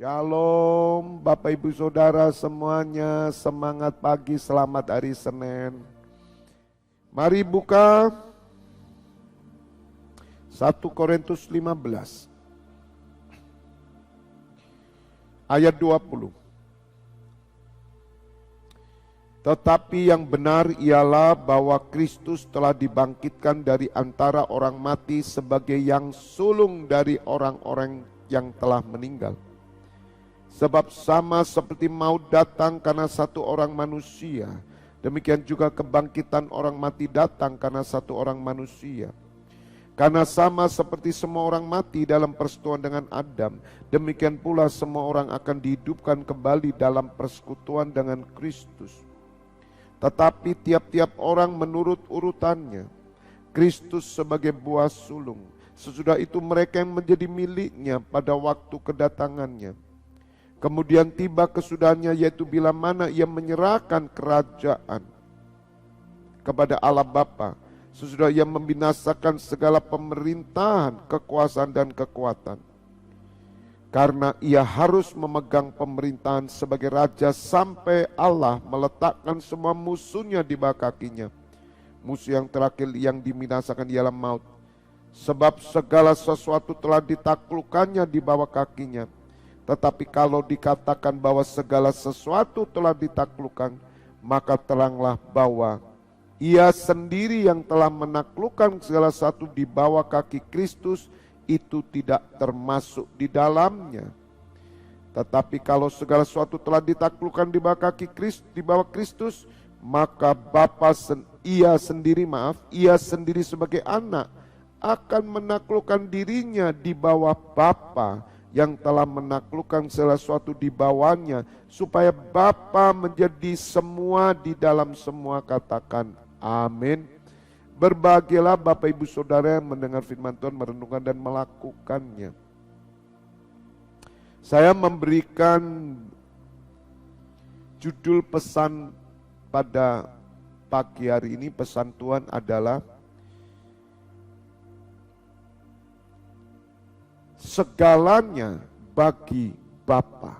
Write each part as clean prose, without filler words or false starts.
Shalom Bapak Ibu Saudara semuanya, semangat pagi, selamat hari Senin. Mari buka 1 Korintus 15 ayat 20. Tetapi yang benar ialah bahwa Kristus telah dibangkitkan dari antara orang mati sebagai yang sulung dari orang-orang yang telah meninggal. Sebab sama seperti maut datang karena satu orang manusia, demikian juga kebangkitan orang mati datang karena satu orang manusia. Karena sama seperti semua orang mati dalam persekutuan dengan Adam, demikian pula semua orang akan dihidupkan kembali dalam persekutuan dengan Kristus. Tetapi tiap-tiap orang menurut urutannya, Kristus sebagai buah sulung, sesudah itu mereka yang menjadi miliknya pada waktu kedatangannya. Kemudian tiba kesudahannya, yaitu bila mana ia menyerahkan kerajaan kepada Allah Bapa, sesudah ia membinasakan segala pemerintahan, kekuasaan dan kekuatan. Karena ia harus memegang pemerintahan sebagai raja sampai Allah meletakkan semua musuhnya di bawah kakinya. Musuh yang terakhir yang dibinasakan ialah maut. Sebab segala sesuatu telah ditaklukkannya di bawah kakinya. Tetapi kalau dikatakan bahwa segala sesuatu telah ditaklukkan, maka teranglah bahwa ia sendiri yang telah menaklukkan segala sesuatu di bawah kaki Kristus, itu tidak termasuk di dalamnya. Tetapi kalau segala sesuatu telah ditaklukkan di bawah kaki Kristus, di bawah Kristus, maka ia sendiri sebagai anak akan menaklukkan dirinya di bawah Bapa yang telah menaklukkan segala sesuatu di bawahnya, supaya Bapa menjadi semua di dalam semua. Katakan amin. Berbahagialah Bapak Ibu Saudara yang mendengar firman Tuhan, merenungkan dan melakukannya. Saya memberikan judul pesan pada pagi hari ini, pesan Tuhan adalah segalanya bagi Bapa,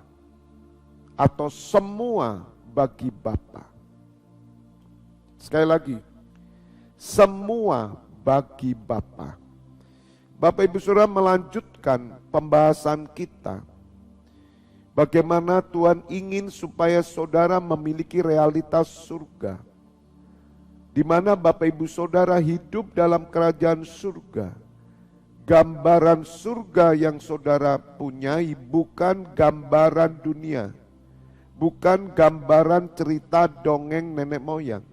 atau semua bagi Bapa. Sekali lagi, semua bagi Bapa. Bapak Ibu Saudara, melanjutkan pembahasan kita. Bagaimana Tuhan ingin supaya saudara memiliki realitas surga, di mana Bapak Ibu Saudara hidup dalam kerajaan surga. Gambaran surga yang saudara punyai bukan gambaran dunia, bukan gambaran cerita dongeng nenek moyang.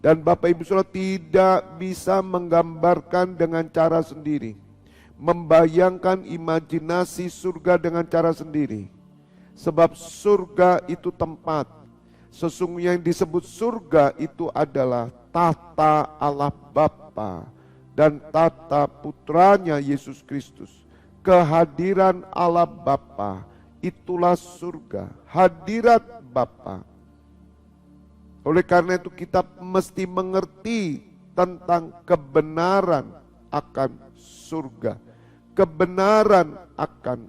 Dan Bapak Ibu Saudara tidak bisa menggambarkan dengan cara sendiri, membayangkan imajinasi surga dengan cara sendiri. Sebab surga itu tempat, sesungguhnya yang disebut surga itu adalah tata Allah Bapa dan tata putranya Yesus Kristus. Kehadiran Allah Bapa, itulah surga, hadirat Bapa. Oleh karena itu kita mesti mengerti tentang kebenaran akan surga, kebenaran akan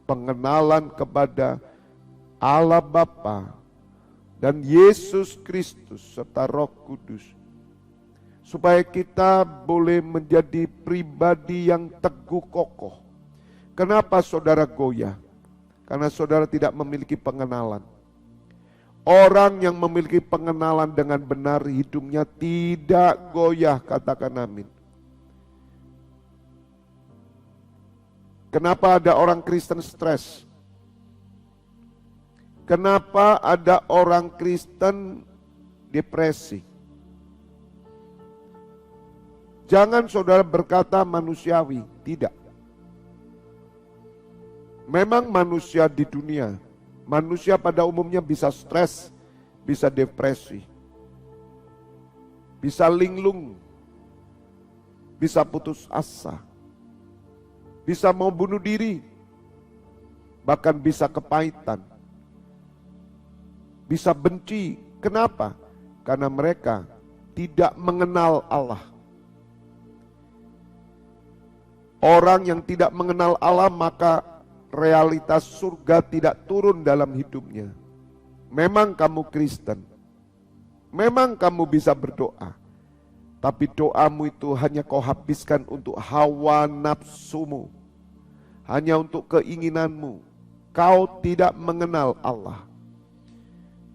pengenalan kepada Allah Bapa dan Yesus Kristus serta Roh Kudus, supaya kita boleh menjadi pribadi yang teguh kokoh. Kenapa saudara goyah? Karena saudara tidak memiliki pengenalan. Orang yang memiliki pengenalan dengan benar, hidupnya tidak goyah. Katakan amin. Kenapa ada orang Kristen stres? Kenapa ada orang Kristen depresi? Jangan saudara berkata manusiawi, tidak. Memang manusia di dunia, manusia pada umumnya bisa stres, bisa depresi, bisa linglung, bisa putus asa, bisa mau bunuh diri, bahkan bisa kepahitan, bisa benci. Kenapa? Karena mereka tidak mengenal Allah. Orang yang tidak mengenal Allah maka realitas surga tidak turun dalam hidupnya. Memang kamu Kristen, memang kamu bisa berdoa, tapi doamu itu hanya kau habiskan untuk hawa nafsumu, hanya untuk keinginanmu. Kau tidak mengenal Allah.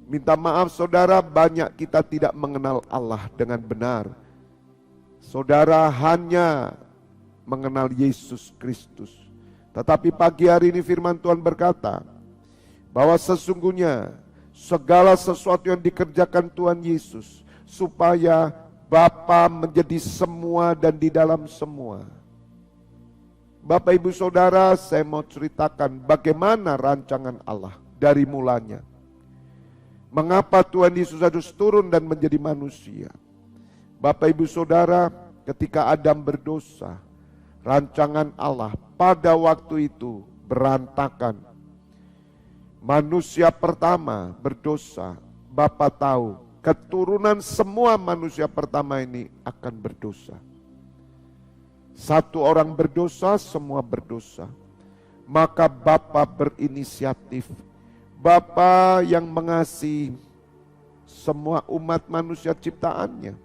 Minta maaf saudara, banyak kita tidak mengenal Allah dengan benar. Saudara hanya mengenal Yesus Kristus. Tetapi pagi hari ini firman Tuhan berkata bahwa sesungguhnya segala sesuatu yang dikerjakan Tuhan Yesus supaya Bapa menjadi semua dan di dalam semua. Bapak Ibu Saudara, saya mau ceritakan bagaimana rancangan Allah dari mulanya. Mengapa Tuhan Yesus harus turun dan menjadi manusia? Bapak Ibu Saudara, ketika Adam berdosa, rancangan Allah pada waktu itu berantakan. Manusia pertama berdosa, Bapa tahu keturunan semua manusia pertama ini akan berdosa. Satu orang berdosa, semua berdosa. Maka Bapa berinisiatif. Bapa yang mengasihi semua umat manusia ciptaannya.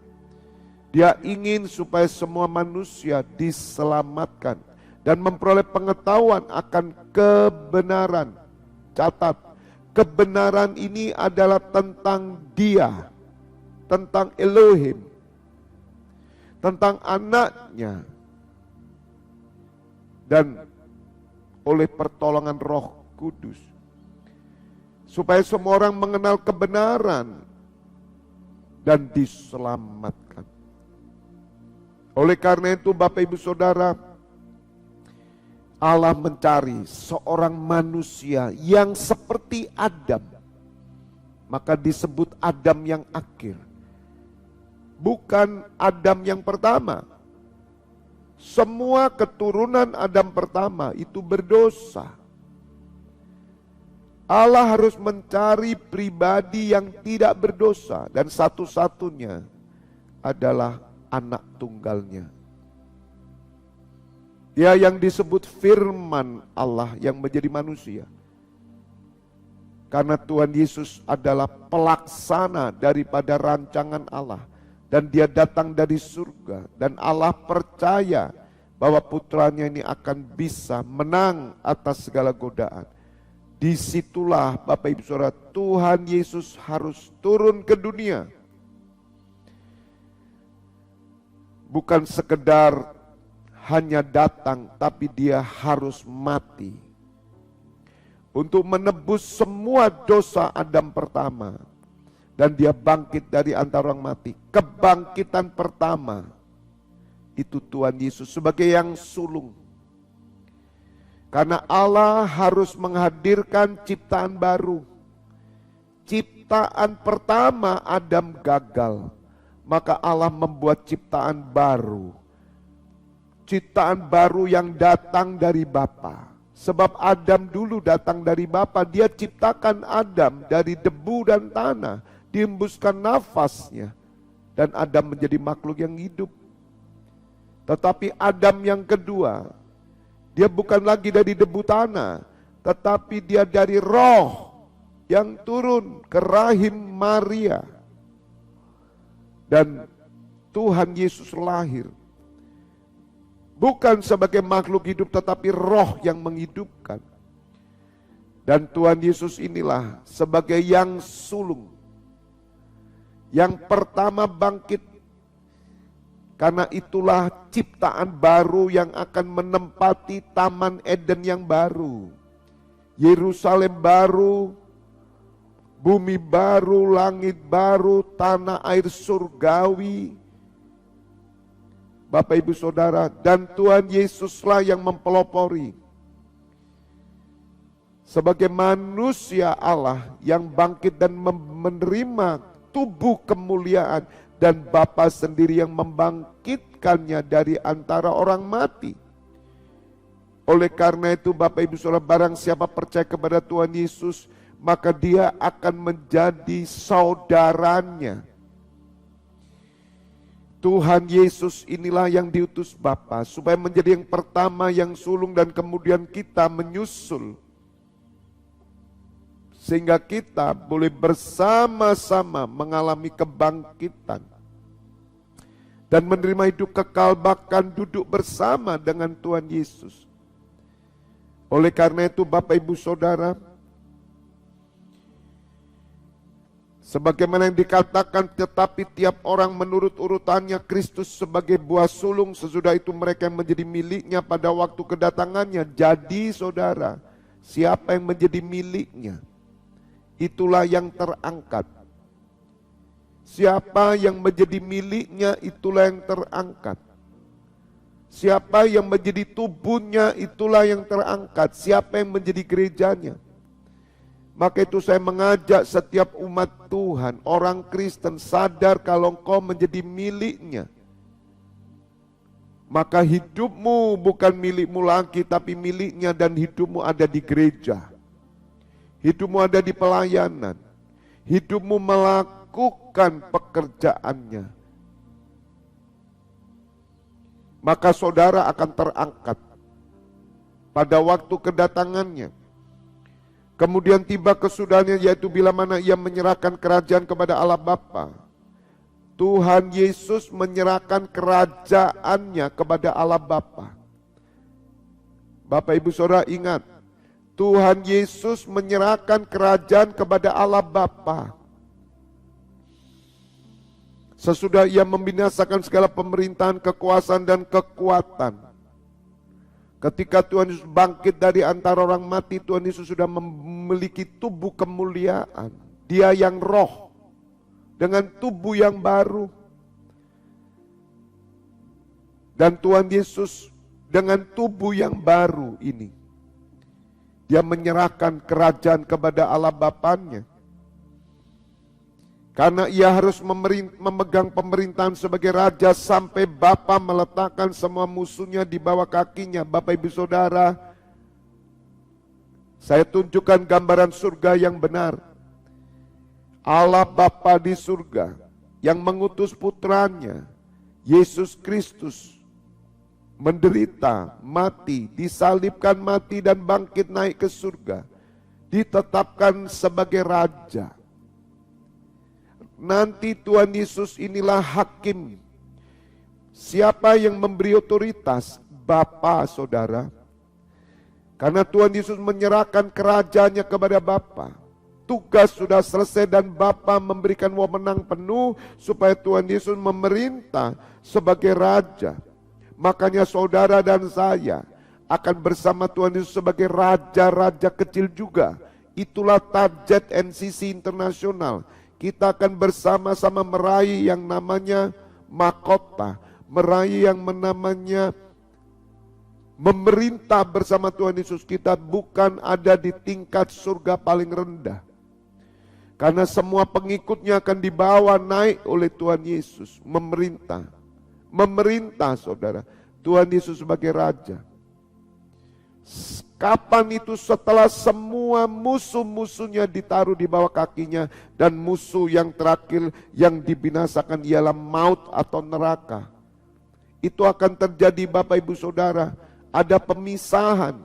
Dia ingin supaya semua manusia diselamatkan dan memperoleh pengetahuan akan kebenaran. Catat, kebenaran ini adalah tentang Dia, tentang Elohim, tentang anaknya, dan oleh pertolongan Roh Kudus. Supaya semua orang mengenal kebenaran dan diselamatkan. Oleh karena itu Bapak Ibu Saudara, Allah mencari seorang manusia yang seperti Adam. Maka disebut Adam yang akhir. Bukan Adam yang pertama. Semua keturunan Adam pertama itu berdosa. Allah harus mencari pribadi yang tidak berdosa. Dan satu-satunya adalah anak tunggalnya. Dia yang disebut firman Allah yang menjadi manusia. Karena Tuhan Yesus adalah pelaksana daripada rancangan Allah. Dan dia datang dari surga. Dan Allah percaya bahwa putranya ini akan bisa menang atas segala godaan. Disitulah Bapak Ibu Saudara, Tuhan Yesus harus turun ke dunia. Bukan sekedar hanya datang, tapi dia harus mati. Untuk menebus semua dosa Adam pertama. Dan dia bangkit dari antara orang mati. Kebangkitan pertama, itu Tuhan Yesus sebagai yang sulung. Karena Allah harus menghadirkan ciptaan baru. Ciptaan pertama Adam gagal. Maka Allah membuat ciptaan baru. Ciptaan baru yang datang dari Bapa. Sebab Adam dulu datang dari Bapa. Dia ciptakan Adam dari debu dan tanah. Dihembuskan nafasnya. Dan Adam menjadi makhluk yang hidup. Tetapi Adam yang kedua, dia bukan lagi dari debu tanah, tetapi dia dari roh yang turun ke rahim Maria. Dan Tuhan Yesus lahir. Bukan sebagai makhluk hidup, tetapi roh yang menghidupkan. Dan Tuhan Yesus inilah sebagai yang sulung. Yang pertama bangkit. Karena itulah ciptaan baru yang akan menempati Taman Eden yang baru. Yerusalem baru, bumi baru, langit baru, tanah air surgawi. Bapak Ibu Saudara, dan Tuhan Yesuslah yang mempelopori. Sebagai manusia Allah yang bangkit dan menerima tubuh kemuliaan. Dan Bapa sendiri yang membangkitkannya dari antara orang mati. Oleh karena itu Bapak Ibu Saudara, barang siapa percaya kepada Tuhan Yesus, maka dia akan menjadi saudaranya. Tuhan Yesus inilah yang diutus Bapa supaya menjadi yang pertama yang sulung dan kemudian kita menyusul. Sehingga kita boleh bersama-sama mengalami kebangkitan. Dan menerima hidup kekal bahkan duduk bersama dengan Tuhan Yesus. Oleh karena itu Bapak Ibu Saudara, sebagaimana yang dikatakan, tetapi tiap orang menurut urutannya Kristus sebagai buah sulung, sesudah itu mereka yang menjadi miliknya pada waktu kedatangannya. Jadi saudara, siapa yang menjadi miliknya, itulah yang terangkat. Siapa yang menjadi miliknya, itulah yang terangkat. Siapa yang menjadi tubuhnya, itulah yang terangkat. Siapa yang menjadi gerejanya. Maka itu saya mengajak setiap umat Tuhan, orang Kristen, sadar kalau engkau menjadi miliknya. Maka hidupmu bukan milikmu lagi, tapi miliknya, dan hidupmu ada di gereja. Hidupmu ada di pelayanan. Hidupmu melakukan pekerjaannya. Maka saudara akan terangkat pada waktu kedatangannya. Kemudian tiba kesudahannya, yaitu bila mana ia menyerahkan kerajaan kepada Allah Bapa. Tuhan Yesus menyerahkan kerajaannya kepada Allah Bapa. Bapak Ibu Saudara ingat, Tuhan Yesus menyerahkan kerajaan kepada Allah Bapa. Sesudah ia membinasakan segala pemerintahan, kekuasaan dan kekuatan. Ketika Tuhan Yesus bangkit dari antara orang mati, Tuhan Yesus sudah memiliki tubuh kemuliaan. Dia yang roh dengan tubuh yang baru. Dan Tuhan Yesus dengan tubuh yang baru ini, dia menyerahkan kerajaan kepada Allah Bapanya. Karena ia harus memegang pemerintahan sebagai raja sampai Bapa meletakkan semua musuhnya di bawah kakinya. Bapak Ibu Saudara, saya tunjukkan gambaran surga yang benar. Allah Bapa di surga yang mengutus putranya, Yesus Kristus, menderita, mati, disalibkan mati dan bangkit naik ke surga. Ditetapkan sebagai raja. Nanti Tuhan Yesus inilah hakim. Siapa yang memberi otoritas? Bapa, saudara. Karena Tuhan Yesus menyerahkan kerajaannya kepada Bapa. Tugas sudah selesai dan Bapa memberikan wewenang penuh supaya Tuhan Yesus memerintah sebagai raja. Makanya saudara dan saya akan bersama Tuhan Yesus sebagai raja-raja kecil juga. Itulah target NCC Internasional. Kita akan bersama-sama meraih yang namanya mahkota, meraih yang namanya memerintah bersama Tuhan Yesus. Kita bukan ada di tingkat surga paling rendah. Karena semua pengikutnya akan dibawa naik oleh Tuhan Yesus, memerintah. Memerintah saudara, Tuhan Yesus sebagai raja. Kapan itu? Setelah semua musuh-musuhnya ditaruh di bawah kakinya. Dan musuh yang terakhir yang dibinasakan ialah maut atau neraka. Itu akan terjadi Bapak Ibu Saudara. Ada pemisahan.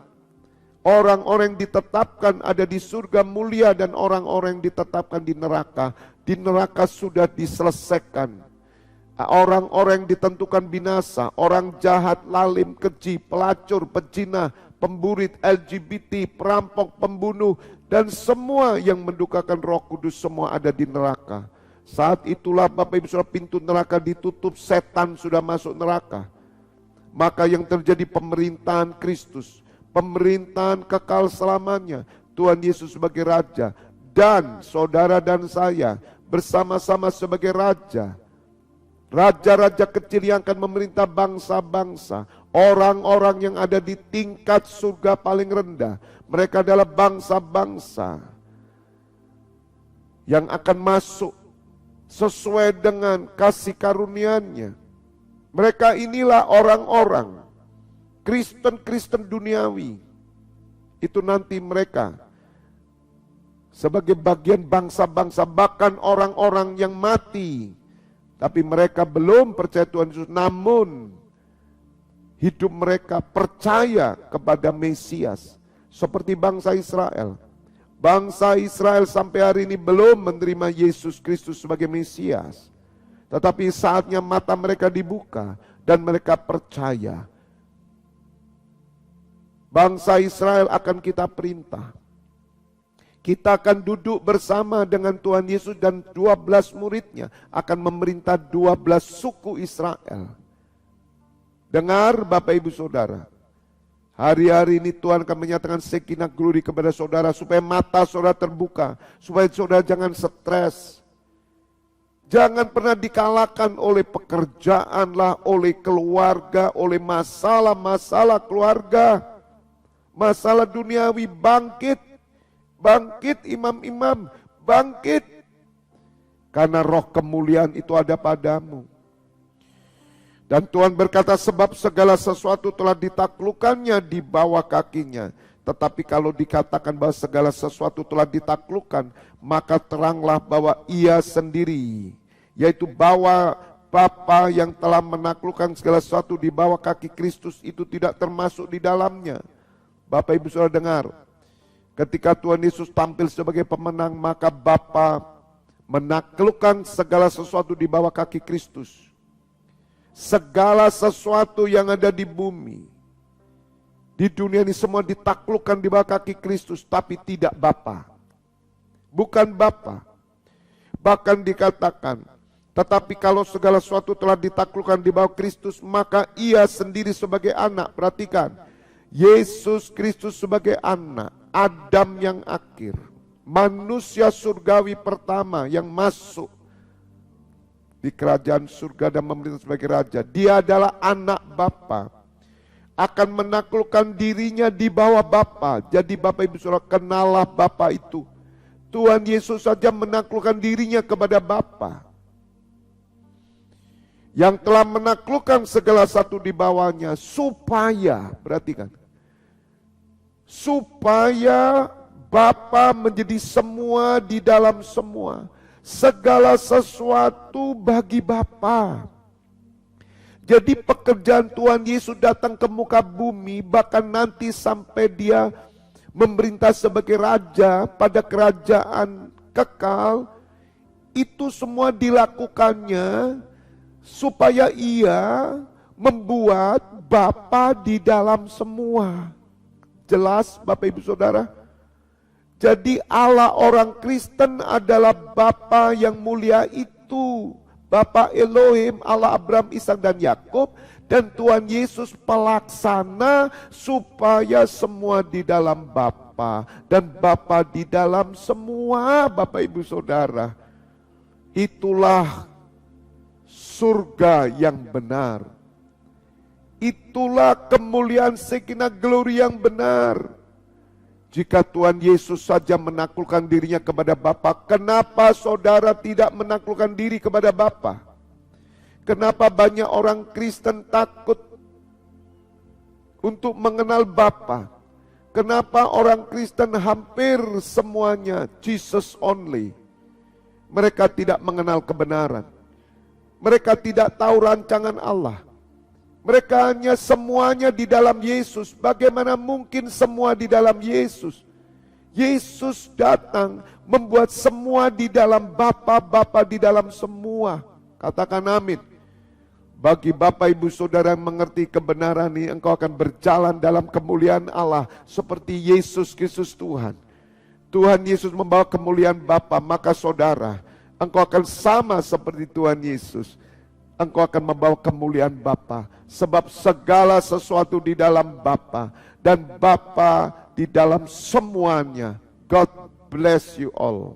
Orang-orang yang ditetapkan ada di surga mulia dan orang-orang yang ditetapkan di neraka. Di neraka sudah diselesaikan. Orang-orang yang ditentukan binasa, orang jahat, lalim, keji, pelacur, pezina, pemburit, LGBT, perampok, pembunuh, dan semua yang mendukakan Roh Kudus, semua ada di neraka. Saat itulah Bapak Ibu Saudara, pintu neraka ditutup, setan sudah masuk neraka. Maka yang terjadi pemerintahan Kristus, pemerintahan kekal selamanya, Tuhan Yesus sebagai raja, dan saudara dan saya bersama-sama sebagai raja. Raja-raja kecil yang akan memerintah bangsa-bangsa. Orang-orang yang ada di tingkat surga paling rendah. Mereka adalah bangsa-bangsa yang akan masuk sesuai dengan kasih karunia-Nya. Mereka inilah orang-orang Kristen-Kristen duniawi. Itu nanti mereka sebagai bagian bangsa-bangsa, bahkan orang-orang yang mati Tapi mereka belum percaya Tuhan Yesus, namun hidup mereka percaya kepada Mesias. Seperti bangsa Israel. Bangsa Israel sampai hari ini belum menerima Yesus Kristus sebagai Mesias. Tetapi saatnya mata mereka dibuka dan mereka percaya. Bangsa Israel akan kita perintah. Kita akan duduk bersama dengan Tuhan Yesus dan 12 muridnya akan memerintah 12 suku Israel. Dengar Bapak Ibu Saudara, hari-hari ini Tuhan akan menyatakan Shekinah Glory kepada saudara supaya mata saudara terbuka, supaya saudara jangan stres. Jangan pernah dikalahkan oleh pekerjaan lah, oleh keluarga, oleh masalah-masalah keluarga, masalah duniawi. Bangkit, bangkit imam-imam, bangkit. Karena roh kemuliaan itu ada padamu. Dan Tuhan berkata, sebab segala sesuatu telah ditaklukkannya di bawah kakinya. Tetapi kalau dikatakan bahwa segala sesuatu telah ditaklukkan, maka teranglah bahwa ia sendiri, yaitu bahwa Bapa yang telah menaklukkan segala sesuatu di bawah kaki Kristus itu tidak termasuk di dalamnya. Bapak Ibu Saudara dengar, ketika Tuhan Yesus tampil sebagai pemenang, maka Bapa menaklukkan segala sesuatu di bawah kaki Kristus. Segala sesuatu yang ada di bumi, di dunia ini semua ditaklukkan di bawah kaki Kristus, tapi tidak Bapa. Bukan Bapa. Bahkan dikatakan, tetapi kalau segala sesuatu telah ditaklukkan di bawah Kristus, maka ia sendiri sebagai anak. Perhatikan, Yesus Kristus sebagai anak, Adam yang akhir, manusia surgawi pertama yang masuk di kerajaan surga dan memerintah sebagai raja. Dia adalah anak Bapa, akan menaklukkan dirinya di bawah Bapa. Jadi Bapak Ibu Saudara, kenalah Bapa itu. Tuhan Yesus saja menaklukkan dirinya kepada Bapa, yang telah menaklukkan segala satu di bawahnya, supaya, perhatikan, supaya Bapa menjadi semua di dalam semua. Segala sesuatu bagi Bapa. Jadi pekerjaan Tuhan Yesus datang ke muka bumi, bahkan nanti sampai dia memerintah sebagai raja pada kerajaan kekal, itu semua dilakukannya supaya ia membuat Bapa di dalam semua. Jelas Bapak Ibu Saudara? Jadi Allah orang Kristen adalah Bapa yang mulia itu. Bapa Elohim, Allah Abraham, Ishak dan Yakub. Dan Tuhan Yesus pelaksana supaya semua di dalam Bapa. Dan Bapa di dalam semua, Bapak Ibu Saudara. Itulah surga yang benar. Itulah kemuliaan Shekinah Glory yang benar. Jika Tuhan Yesus saja menaklukkan dirinya kepada Bapa, kenapa saudara tidak menaklukkan diri kepada Bapa? Kenapa banyak orang Kristen takut untuk mengenal Bapa? Kenapa orang Kristen hampir semuanya Jesus only? Mereka tidak mengenal kebenaran. Mereka tidak tahu rancangan Allah. Mereka hanya semuanya di dalam Yesus. Bagaimana mungkin semua di dalam Yesus? Yesus datang membuat semua di dalam Bapa, Bapa di dalam semua. Katakan amin. Bagi Bapak Ibu Saudara yang mengerti kebenaran ini, engkau akan berjalan dalam kemuliaan Allah seperti Yesus Kristus Tuhan. Tuhan Yesus membawa kemuliaan Bapa, maka saudara, engkau akan sama seperti Tuhan Yesus. Engkau akan membawa kemuliaan Bapa, sebab segala sesuatu di dalam Bapa dan Bapa di dalam semuanya. God bless you all.